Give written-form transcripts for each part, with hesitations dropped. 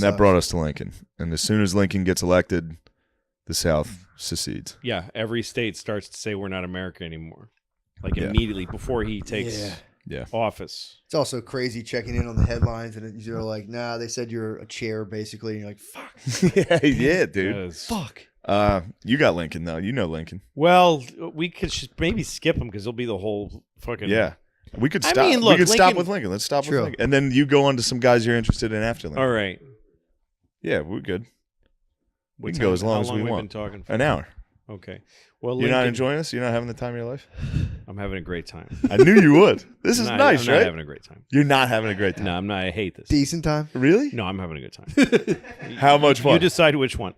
that brought us to Lincoln. And as soon as Lincoln gets elected, the South secedes. Yeah, every state starts to say we're not America anymore. Like immediately before he takes office. It's also crazy checking in on the headlines and you're like, nah, they said you're a chair basically. And you're like, fuck. yeah, dude. Yes. Fuck. You got Lincoln though. You know Lincoln. Well, we could maybe skip him because he'll be the whole fucking. Yeah. We could stop. I mean, look, we could stop Lincoln- with Lincoln. Let's stop True. with Lincoln. And then you go on to some guys you're interested in after Lincoln. All right. Yeah, we're good. We What can time- go as long how as long we we want. been talking for? An hour. Okay. Well, You're not Lincoln- enjoying this? You're not having the time of your life? I'm having a great time. I knew you would. This is I'm nice, not right? having a great time. You're not having a great time. No, I'm not. I hate this. Decent time. Really? No, I'm having a good time. How much fun? You decide which one.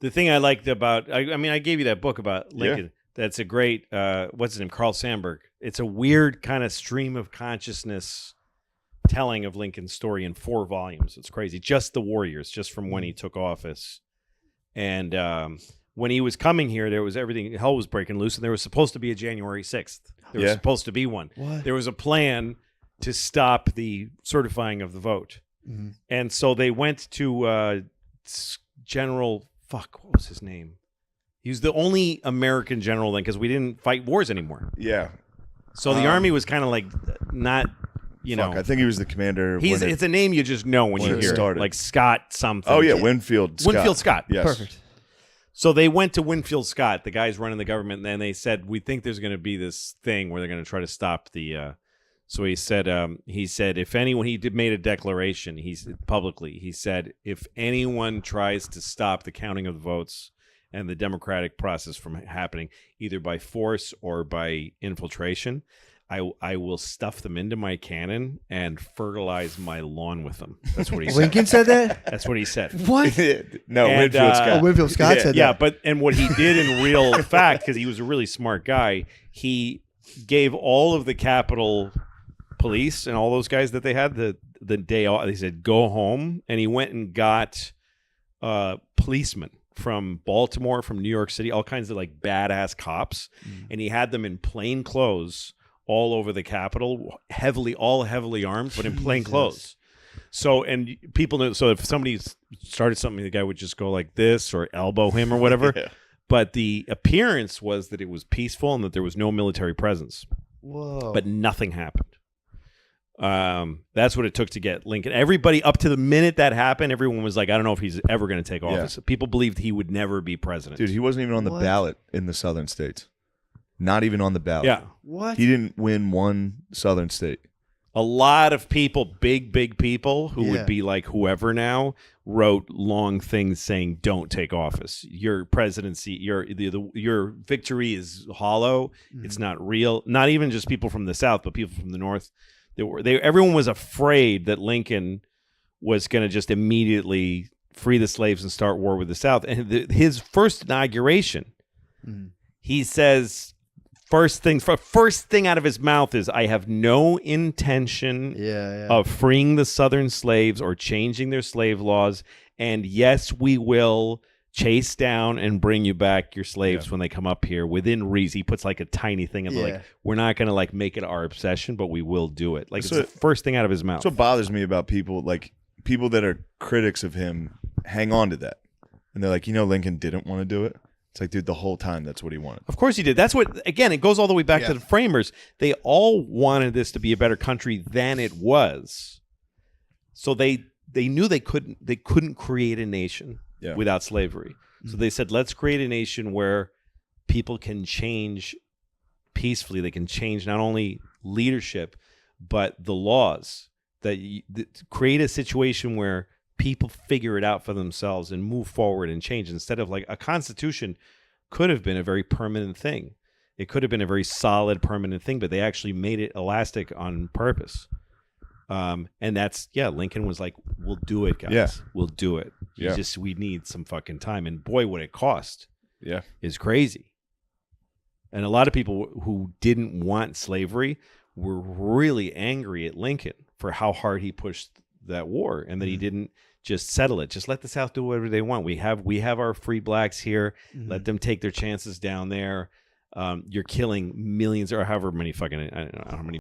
The thing I liked about, I mean, I gave you that book about Lincoln. Yeah. That's a great, what's his name? Carl Sandburg. It's a weird kind of stream of consciousness telling of Lincoln's story in 4 volumes. It's crazy. Just the warriors, just from when he took office. And when he was coming here, there was everything, hell was breaking loose, and there was supposed to be a January 6th. There was supposed to be one. What? There was a plan to stop the certifying of the vote. Mm-hmm. And so they went to General, what was his name? He was the only American general then because we didn't fight wars anymore. Yeah. So the Army was kind of like not, you know. I think he was the commander. It's a name you just know when you it hear started. it. Like Scott something. Oh, yeah, Winfield Scott. Winfield Scott. Yes. Perfect. So they went to Winfield Scott, the guys running the government, and then they said, we think there's going to be this thing where they're going to try to stop the so he said if anyone, made a declaration, publicly, he said, if anyone tries to stop the counting of the votes and the democratic process from happening, either by force or by infiltration, I will stuff them into my cannon and fertilize my lawn with them. That's what he said. Lincoln said that? That's what he said. What? No, And, Winfield Scott. Oh, Winfield Scott said Yeah, that. and what he did in real fact, because he was a really smart guy, he gave all of the Capitol Police and all those guys that they had the day off. He said, go home. And he went and got policemen from Baltimore, from New York City, all kinds of like badass cops. And he had them in plain clothes all over the Capitol, heavily armed, but in plain clothes. So, and people know, so if somebody started something, the guy would just go like this or elbow him or whatever. Yeah. But the appearance was that it was peaceful and that there was no military presence. Whoa. But nothing happened. That's what it took to get Lincoln. Everybody, up to the minute that happened, everyone was like, I don't know if he's ever going to take office. People believed he would never be president. Dude, he wasn't even on the ballot in the southern states. Not even on the ballot. Yeah. What? He didn't win one southern state. A lot of people, big people who Yeah. would be like whoever now, wrote long things saying, don't take office. Your presidency, your victory is hollow. It's not real. Not even just people from the South, but people from the North. Everyone was afraid that Lincoln was going to just immediately free the slaves and start war with the South. And his first inauguration, he says, first thing out of his mouth is, I have no intention of freeing the Southern slaves or changing their slave laws. And yes, we will chase down and bring you back your slaves when they come up here within reason. He puts like a tiny thing of like, we're not going to like make it our obsession, but we will do it. Like, it's the first thing out of his mouth. That's what bothers me about people that are critics of him hang on to that. And they're like, Lincoln didn't want to do it. It's like, dude, the whole time that's what he wanted. Of course he did. That's what, again, it goes all the way back to the framers. They all wanted this to be a better country than it was. So they knew they couldn't create a nation without slavery. So they said, let's create a nation where people can change peacefully. They can change not only leadership, but the laws. That create a situation where people figure it out for themselves and move forward and change, instead of like a constitution could have been a very permanent thing. It could have been a very solid, permanent thing, but they actually made it elastic on purpose. And that's, Lincoln was like, we'll do it, guys. Yeah. We'll do it. We need some fucking time. And boy, what it cost is crazy. And a lot of people who didn't want slavery were really angry at Lincoln for how hard he pushed that war, and that he didn't just settle it. Just let the South do whatever they want. We have our free blacks here. Let them take their chances down there. you're killing millions or however many fucking I don't know how many